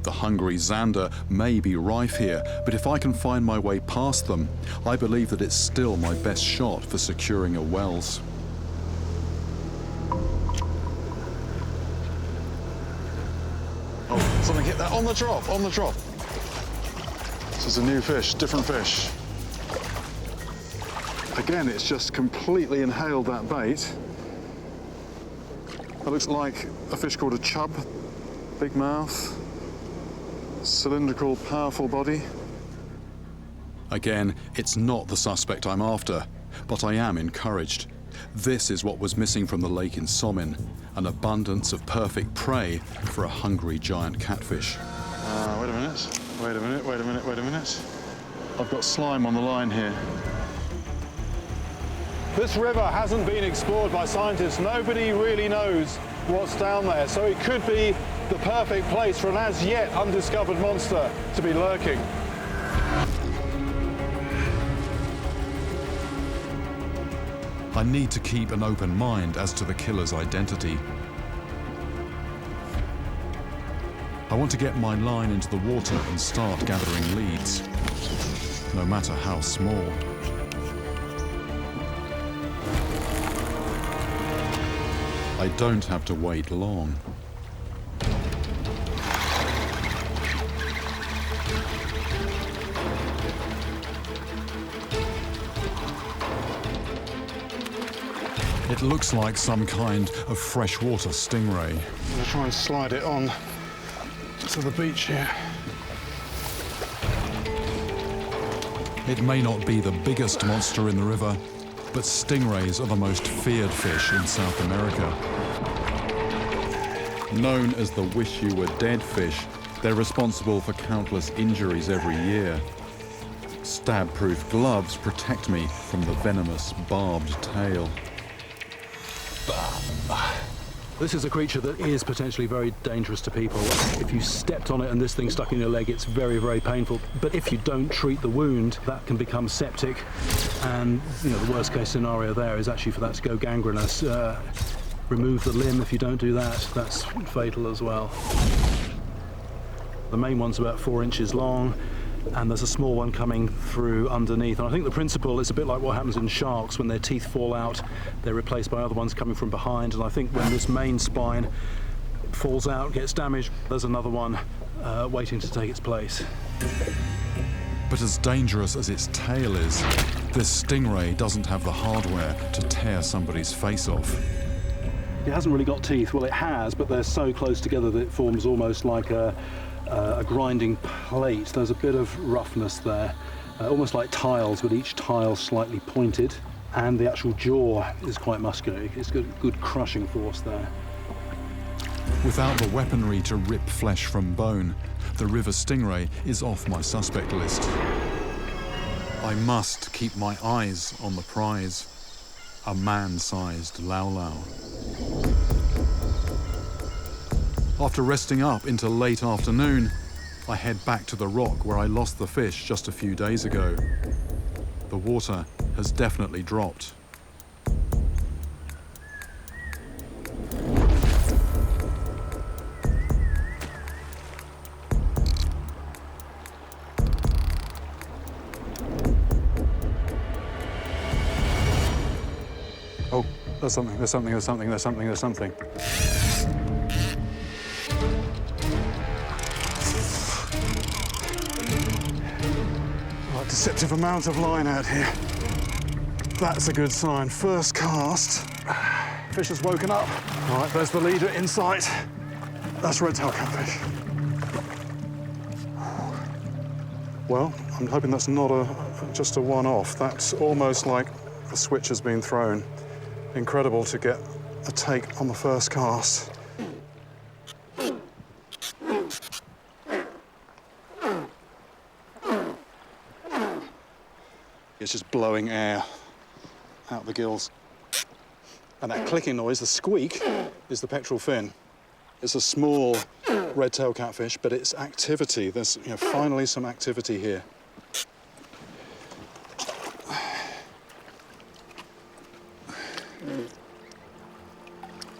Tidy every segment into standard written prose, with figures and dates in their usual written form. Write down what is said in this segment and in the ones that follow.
The hungry zander may be rife here, but if I can find my way past them, I believe that it's still my best shot for securing a Wells. Oh, something hit that on the drop, on the drop. This is a new fish, different fish. Again, it's just completely inhaled that bait. That looks like a fish called a chub. Big mouth, cylindrical, powerful body. Again, it's not the suspect I'm after, but I am encouraged. This is what was missing from the lake in Somin, an abundance of perfect prey for a hungry giant catfish. Wait a minute, wait a minute, wait a minute, wait a minute. I've got slime on the line here. This river hasn't been explored by scientists. Nobody really knows what's down there, so it could be the perfect place for an as yet undiscovered monster to be lurking. I need to keep an open mind as to the killer's identity. I want to get my line into the water and start gathering leads, no matter how small. I don't have to wait long. It looks like some kind of freshwater stingray. I'm going to try and slide it on to the beach here. It may not be the biggest monster in the river, but stingrays are the most feared fish in South America. Known as the wish-you-were-dead fish, they're responsible for countless injuries every year. Stab-proof gloves protect me from the venomous, barbed tail. This is a creature that is potentially very dangerous to people. If you stepped on it and this thing stuck in your leg, it's very, very painful. But if you don't treat the wound, that can become septic. And the worst case scenario there is actually for that to go gangrenous. Remove the limb. If you don't do that, that's fatal as well. The main one's about 4 inches long, and there's a small one coming through underneath. And I think the principle is a bit like what happens in sharks. When their teeth fall out, they're replaced by other ones coming from behind. And I think when this main spine falls out, gets damaged, there's another one waiting to take its place. But as dangerous as its tail is, this stingray doesn't have the hardware to tear somebody's face off. It hasn't really got teeth. Well, it has, but they're so close together that it forms almost like a grinding plate. There's a bit of roughness there, almost like tiles, but each tile slightly pointed, and the actual jaw is quite muscular. It's got good crushing force there. Without the weaponry to rip flesh from bone, the river stingray is off my suspect list. I must keep my eyes on the prize, a man-sized laulau. After resting up into late afternoon, I head back to the rock where I lost the fish just a few days ago. The water has definitely dropped. Oh, there's something, there's something, there's something, there's something, there's something. Deceptive amount of line out here. That's a good sign. First cast. Fish has woken up. All right, there's the leader in sight. That's red-tailed catfish. Well, I'm hoping that's not just a one-off. That's almost like a switch has been thrown. Incredible to get a take on the first cast. It's just blowing air out the gills. And that clicking noise, the squeak, is the pectoral fin. It's a small red-tailed catfish, but it's activity. There's finally some activity here.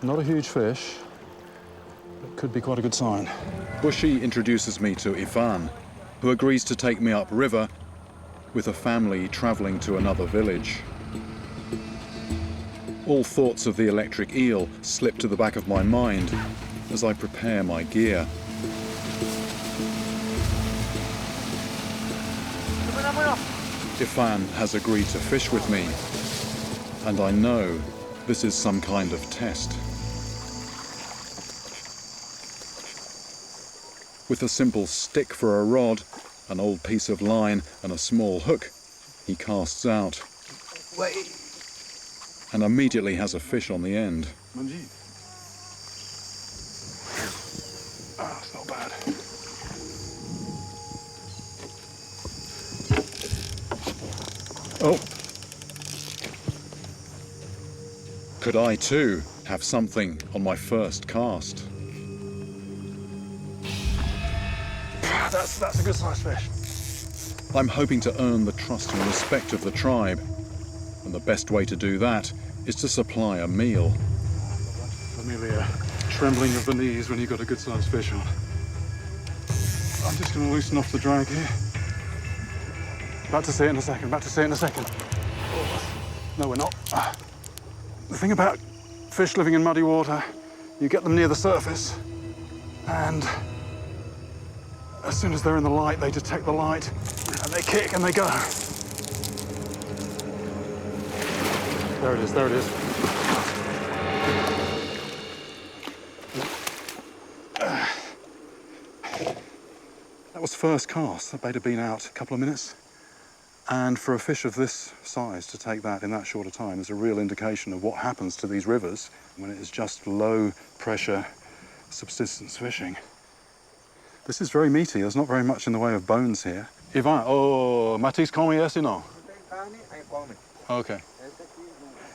Not a huge fish, but could be quite a good sign. Bushy introduces me to Ivan, who agrees to take me upriver with a family travelling to another village. All thoughts of the electric eel slip to the back of my mind as I prepare my gear. Ivan has agreed to fish with me, and I know this is some kind of test. With a simple stick for a rod, an old piece of line and a small hook, he casts out. And immediately has a fish on the end. Ah, it's not bad. Oh. Could I too have something on my first cast? That's a good sized fish. I'm hoping to earn the trust and respect of the tribe, and the best way to do that is to supply a meal. Familiar trembling of the knees when you've got a good sized fish on. I'm just going to loosen off the drag here. About to see it in a second, No, we're not. The thing about fish living in muddy water, you get them near the surface, and as soon as they're in the light, they detect the light, and they kick and they go. There it is. That was first cast. That bait had been out a couple of minutes. And for a fish of this size to take that in that short a time is a real indication of what happens to these rivers when it is just low pressure subsistence fishing. This is very meaty. There's not very much in the way of bones here. Ivan, Matis come esse não? Okay.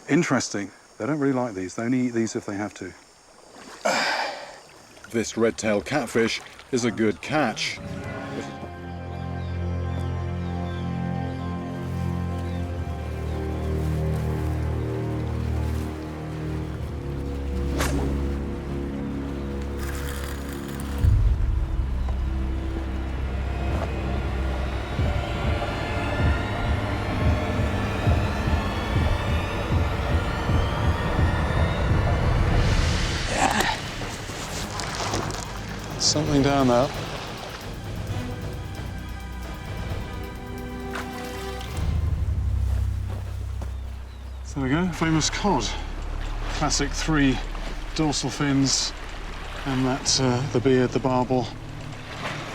Interesting. They don't really like these. They only eat these if they have to. This red-tailed catfish is a good catch. Something down there. So there we go, famous cod. Classic 3 dorsal fins and that the beard, the barbel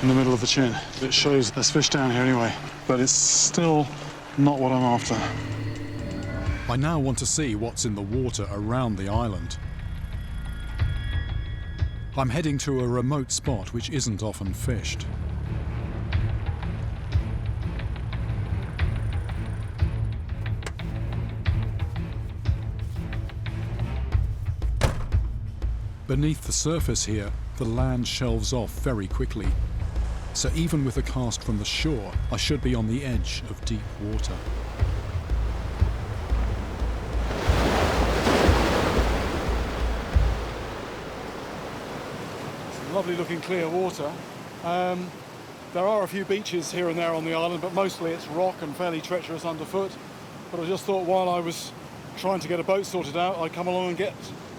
in the middle of the chin. It shows there's fish down here anyway, but it's still not what I'm after. I now want to see what's in the water around the island. I'm heading to a remote spot which isn't often fished. Beneath the surface here, the land shelves off very quickly. So even with a cast from the shore, I should be on the edge of deep water. Lovely looking clear water. There are a few beaches here and there on the island, but mostly it's rock and fairly treacherous underfoot. But I just thought while I was trying to get a boat sorted out, I'd come along and get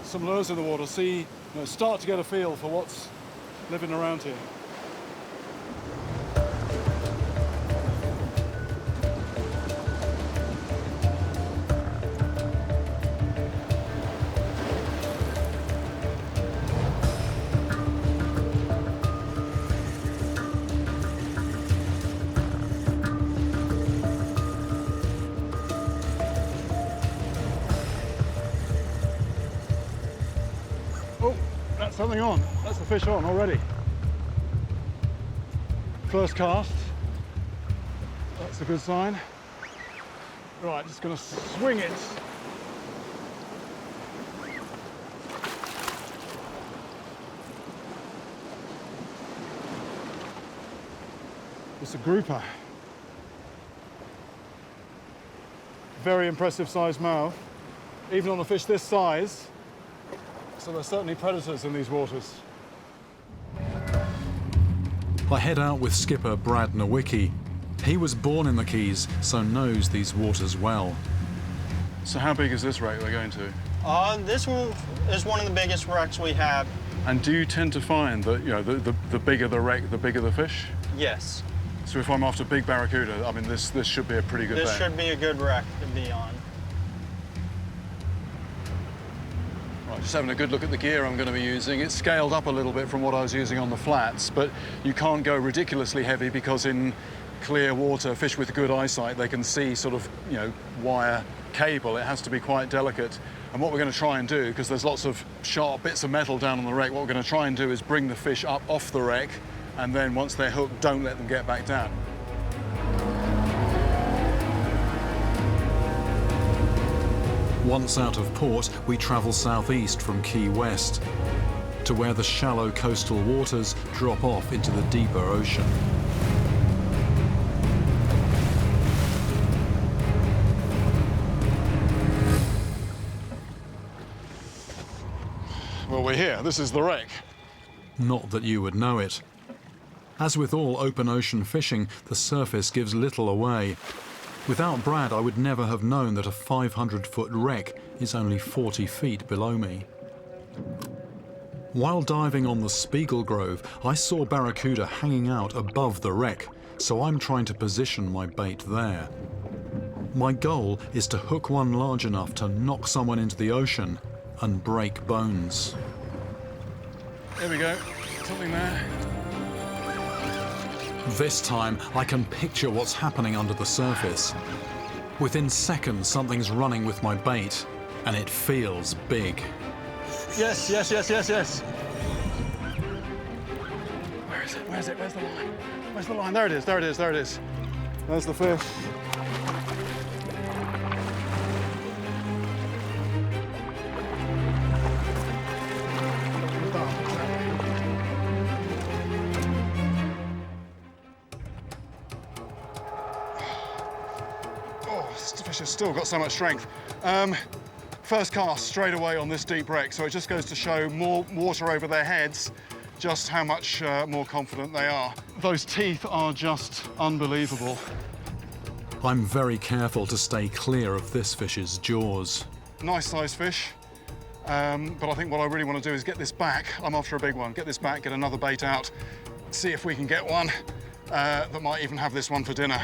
some lures in the water, start to get a feel for what's living around here. Something on. That's the fish on already. First cast. That's a good sign. Right, just going to swing it. It's a grouper. Very impressive sized mouth, even on a fish this size. So there's certainly predators in these waters. I head out with skipper Brad Nowicki. He was born in the Keys, so knows these waters well. So how big is this wreck we're going to? This one is one of the biggest wrecks we have. And do you tend to find that, you know, the bigger the wreck, the bigger the fish? Yes. So if I'm after big barracuda, I mean, this should be a pretty good This bet. should be a good wreck to be on. Right, just having a good look at the gear I'm going to be using. It's scaled up a little bit from what I was using on the flats, but you can't go ridiculously heavy because in clear water, fish with good eyesight, they can see sort of, you know, wire cable. It has to be quite delicate. And what we're going to try and do, because there's lots of sharp bits of metal down on the wreck, what we're going to try and do is bring the fish up off the wreck, and then once they're hooked, don't let them get back down. Once out of port, we travel southeast from Key West to where the shallow coastal waters drop off into the deeper ocean. Well, we're here. This is the wreck. Not that you would know it. As with all open ocean fishing, the surface gives little away. Without Brad, I would never have known that a 500-foot wreck is only 40 feet below me. While diving on the Spiegel Grove, I saw barracuda hanging out above the wreck, so I'm trying to position my bait there. My goal is to hook one large enough to knock someone into the ocean and break bones. Here we go. Something there. This time, I can picture what's happening under the surface. Within seconds, something's running with my bait, and it feels big. Yes, yes, yes, yes, yes. Where is it? Where's it? Where's the line? Where's the line? There it is, there it is, there it is. There's the fish. This fish has still got so much strength. First cast straight away on this deep wreck, so it just goes to show more water over their heads, just how much more confident they are. Those teeth are just unbelievable. I'm very careful to stay clear of this fish's jaws. Nice sized fish, but I think what I really want to do is get this back. I'm after a big one. Get this back, get another bait out, see if we can get one that might even have this one for dinner.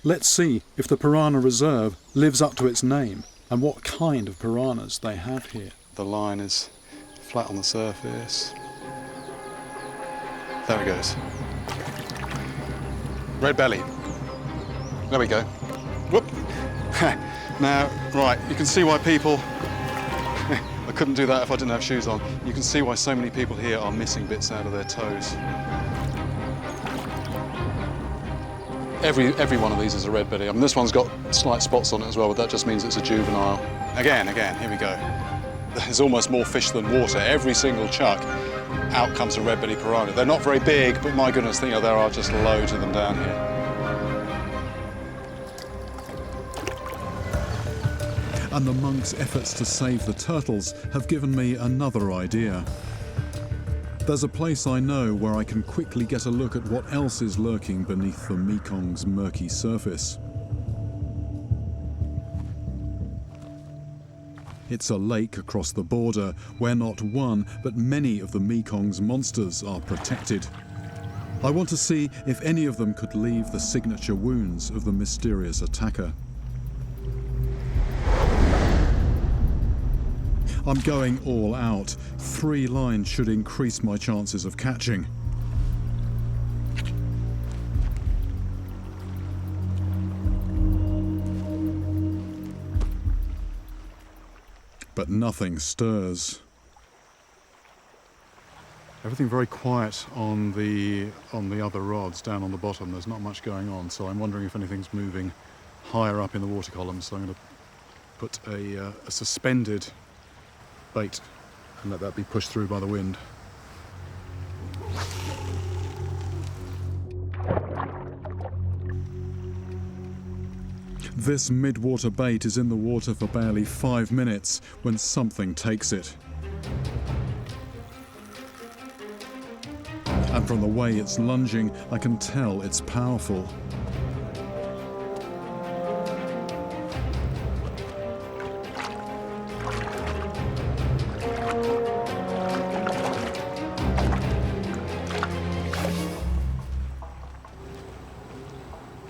Let's see if the Piranha Reserve lives up to its name and what kind of piranhas they have here. The line is flat on the surface. There it goes. Red belly. There we go. Whoop. Now, right, you can see why people... I couldn't do that if I didn't have shoes on. You can see why so many people here are missing bits out of their toes. Every one of these is a red belly. I mean, this one's got slight spots on it as well, but that just means it's a juvenile. Again, here we go. There's almost more fish than water. Every single chuck, out comes a red belly piranha. They're not very big, but my goodness, you know, there are just loads of them down here. And the monks' efforts to save the turtles have given me another idea. There's a place I know where I can quickly get a look at what else is lurking beneath the Mekong's murky surface. It's a lake across the border where not one, but many of the Mekong's monsters are protected. I want to see if any of them could leave the signature wounds of the mysterious attacker. I'm going all out. 3 lines should increase my chances of catching. But nothing stirs. Everything very quiet on the other rods down on the bottom. There's not much going on, so I'm wondering if anything's moving higher up in the water column. So I'm going to put a suspended bait and let that be pushed through by the wind. This mid-water bait is in the water for barely 5 minutes when something takes it. and from the way it's lunging, I can tell it's powerful.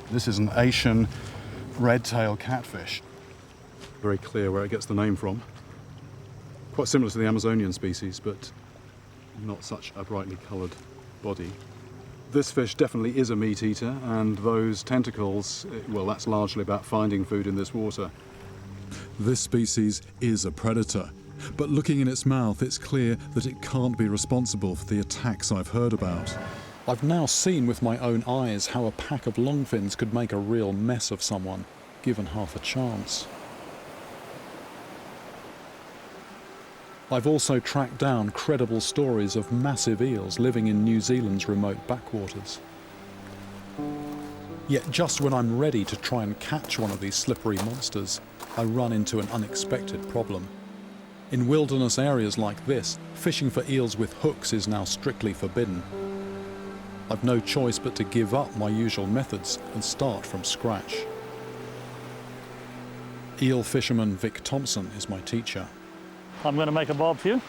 This is an Asian red-tailed catfish. Very clear where it gets the name from. Quite similar to the Amazonian species, but not such a brightly coloured body. This fish definitely is a meat eater, and those tentacles, well, that's largely about finding food in this water. This species is a predator, but looking in its mouth, it's clear that it can't be responsible for the attacks I've heard about. I've now seen with my own eyes how a pack of longfins could make a real mess of someone, given half a chance. I've also tracked down credible stories of massive eels living in New Zealand's remote backwaters. Yet just when I'm ready to try and catch one of these slippery monsters, I run into an unexpected problem. In wilderness areas like this, fishing for eels with hooks is now strictly forbidden. I've no choice but to give up my usual methods and start from scratch. Eel fisherman Vic Thompson is my teacher. I'm going to make a bob for you.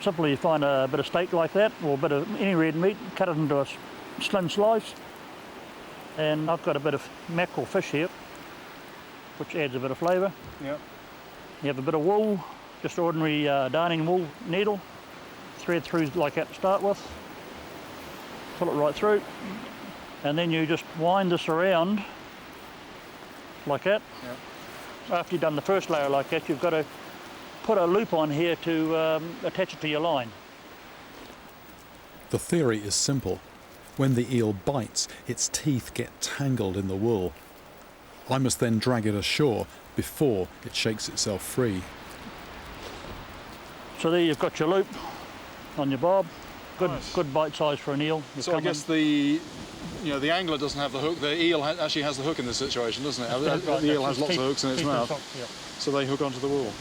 Simply you find a bit of steak like that, or a bit of any red meat, cut it into a slim slice. And I've got a bit of mackerel fish here, which adds a bit of flavour. Yep. You have a bit of wool, just ordinary darning wool needle, thread through like that to start with. Pull it right through, and then you just wind this around like that. Yep. After you've done the first layer like that, you've got to put a loop on here to attach it to your line. The theory is simple. When the eel bites, its teeth get tangled in the wool. I must then drag it ashore before it shakes itself free. So there you've got your loop on your bob. Good, Nice. Good bite size for an eel. So I guess the angler doesn't have the hook. The eel actually has the hook in this situation, doesn't it? The eel has lots of hooks in its mouth, so they hook onto the wool.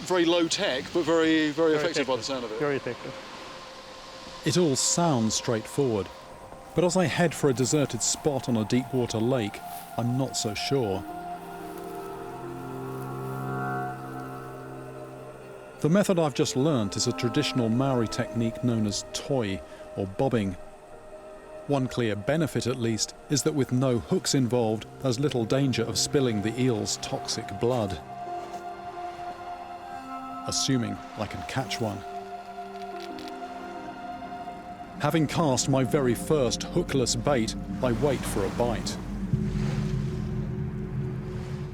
Very low tech, but very, very effective by the sound of it. Very effective. It all sounds straightforward, but as I head for a deserted spot on a deep water lake, I'm not so sure. The method I've just learnt is a traditional Maori technique known as toi, or bobbing. One clear benefit, at least, is that with no hooks involved, there's little danger of spilling the eel's toxic blood. Assuming I can catch one. Having cast my very first hookless bait, I wait for a bite.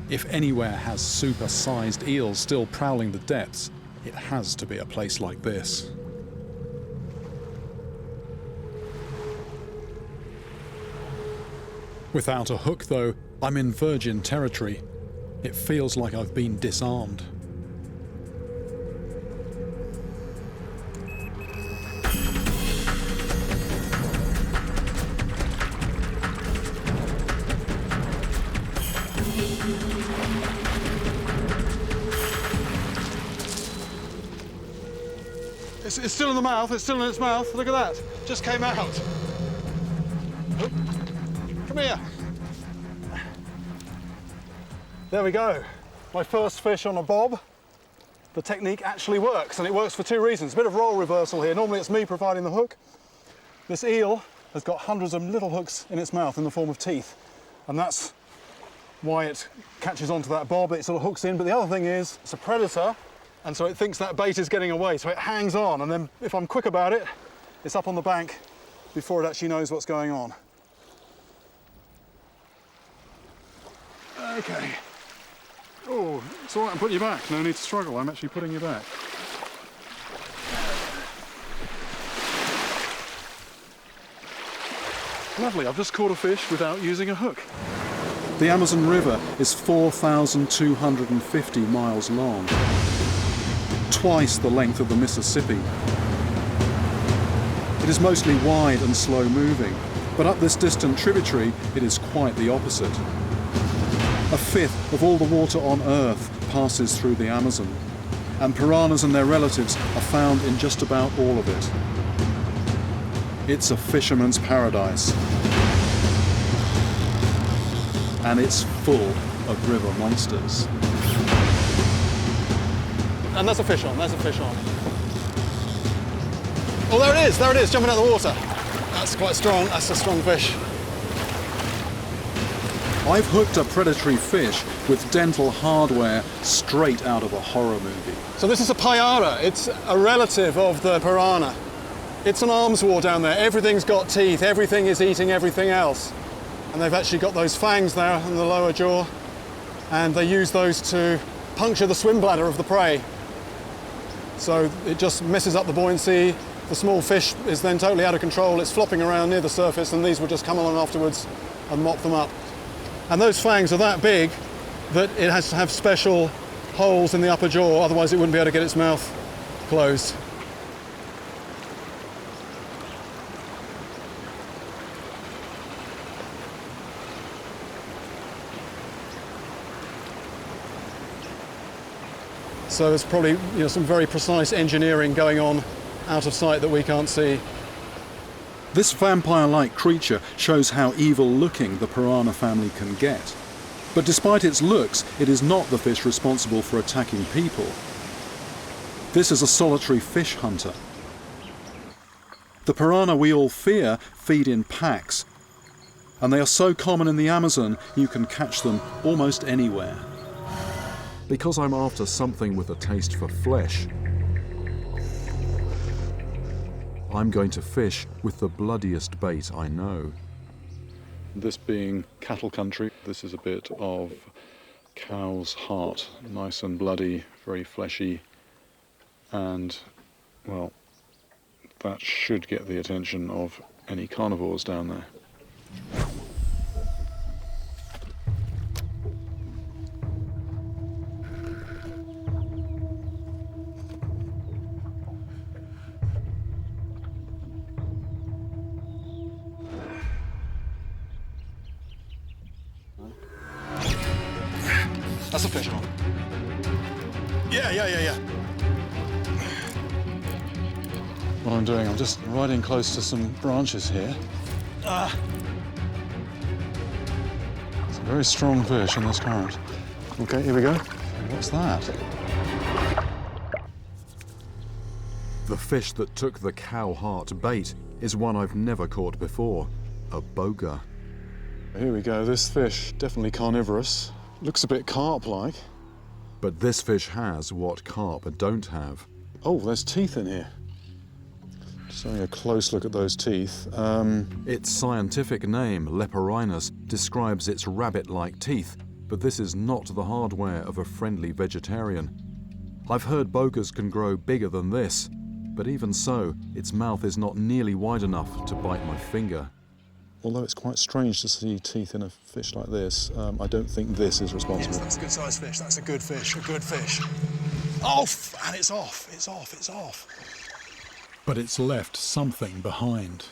If anywhere has super-sized eels still prowling the depths, it has to be a place like this. Without a hook, though, I'm in virgin territory. It feels like I've been disarmed. It's still in the mouth, it's still in its mouth. Look at that, just came out. Oop. Come here. There we go. My first fish on a bob. The technique actually works, and it works for two reasons. A bit of role reversal here. Normally it's me providing the hook. This eel has got hundreds of little hooks in its mouth in the form of teeth, and that's why it catches onto that bob. It sort of hooks in, but the other thing is it's a predator, and so it thinks that bait is getting away, so it hangs on, and then if I'm quick about it, it's up on the bank before it actually knows what's going on. Okay. Oh, it's all right, I'm putting you back. No need to struggle, I'm actually putting you back. Lovely, I've just caught a fish without using a hook. The Amazon River is 4,250 miles long. Twice the length of the Mississippi. It is mostly wide and slow moving, but up this distant tributary it is quite the opposite. A fifth of all the water on Earth passes through the Amazon, and piranhas and their relatives are found in just about all of it. It's a fisherman's paradise. And it's full of river monsters. And there's a fish on, there's a fish on. Oh, there it is, jumping out of the water. That's quite strong, that's a strong fish. I've hooked a predatory fish with dental hardware straight out of a horror movie. So this is a Payara. It's a relative of the Piranha. It's an arms war down there. Everything's got teeth. Everything is eating everything else. And they've actually got those fangs there in the lower jaw. And they use those to puncture the swim bladder of the prey. So it just messes up the buoyancy. The small fish is then totally out of control. It's flopping around near the surface, and these will just come along afterwards and mop them up. And those fangs are that big that it has to have special holes in the upper jaw, otherwise it wouldn't be able to get its mouth closed. So there's probably some very precise engineering going on out of sight that we can't see. This vampire-like creature shows how evil-looking the piranha family can get. But despite its looks, it is not the fish responsible for attacking people. This is a solitary fish hunter. The piranha we all fear feed in packs, and they are so common in the Amazon you can catch them almost anywhere. Because I'm after something with a taste for flesh, I'm going to fish with the bloodiest bait I know. This being cattle country, this is a bit of cow's heart, nice and bloody, very fleshy, and, well, that should get the attention of any carnivores down there. That's a fish on. Yeah. What I'm doing, I'm just riding close to some branches here. It's a very strong fish in this current. Okay, here we go. What's that? The fish that took the cow heart bait is one I've never caught before, a boga. Here we go, this fish, definitely carnivorous. Looks a bit carp-like. But this fish has what carp don't have. Oh, there's teeth in here. Just having a close look at those teeth. Its scientific name, Leperinus, describes its rabbit-like teeth, but this is not the hardware of a friendly vegetarian. I've heard bogas can grow bigger than this, but even so, its mouth is not nearly wide enough to bite my finger. Although it's quite strange to see teeth in a fish like this, I don't think this is responsible. Yes, that's a good sized fish. That's a good fish. A good fish. Off! And it's off. It's off. It's off. But it's left something behind.